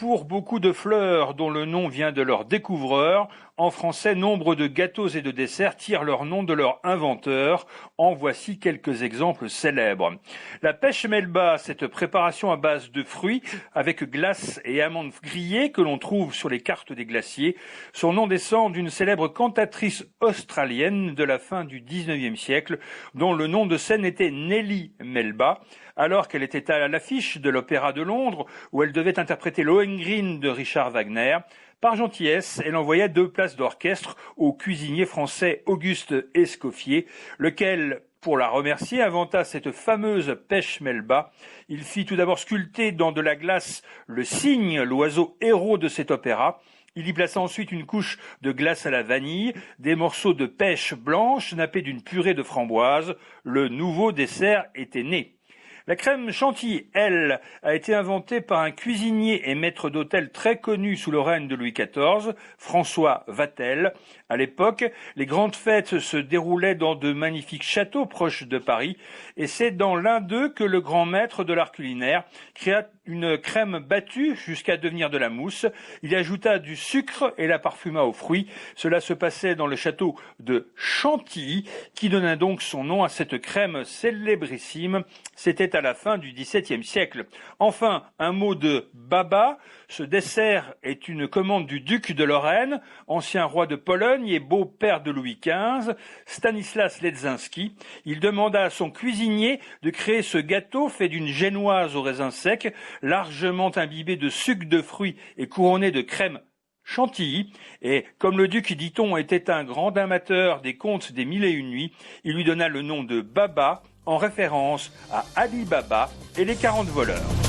pour beaucoup de fleurs dont le nom vient de leur découvreur. En français, nombre de gâteaux et de desserts tirent leur nom de leur inventeur. En voici quelques exemples célèbres. La pêche melba, cette préparation à base de fruits avec glace et amandes grillées que l'on trouve sur les cartes des glaciers. Son nom descend d'une célèbre cantatrice australienne de la fin du 19e siècle, dont le nom de scène était Nellie Melba, alors qu'elle était à l'affiche de l'Opéra de Londres, où elle devait interpréter Lohengrin de Richard Wagner. Par gentillesse, elle envoya 2 places d'orchestre au cuisinier français Auguste Escoffier, lequel, pour la remercier, inventa cette fameuse pêche melba. Il fit tout d'abord sculpter dans de la glace le cygne, l'oiseau héros de cet opéra. Il y plaça ensuite une couche de glace à la vanille, des morceaux de pêche blanche nappés d'une purée de framboise. Le nouveau dessert était né. La crème chantilly, elle, a été inventée par un cuisinier et maître d'hôtel très connu sous le règne de Louis XIV, François Vatel. À l'époque, les grandes fêtes se déroulaient dans de magnifiques châteaux proches de Paris, et c'est dans l'un d'eux que le grand maître de l'art culinaire créa une crème battue jusqu'à devenir de la mousse. Il ajouta du sucre et la parfuma aux fruits. Cela se passait dans le château de Chantilly, qui donna donc son nom à cette crème célébrissime. C'était à la fin du XVIIe siècle. Enfin, un mot de baba. Ce dessert est une commande du duc de Lorraine, ancien roi de Pologne et beau-père de Louis XV, Stanislas Ledzinski. Il demanda à son cuisinier de créer ce gâteau fait d'une génoise aux raisins secs, largement imbibé de sucre de fruits et couronné de crème chantilly. Et comme le duc, dit-on, était un grand amateur des contes des Mille et une nuits, il lui donna le nom de Baba, en référence à Ali Baba et les 40 voleurs.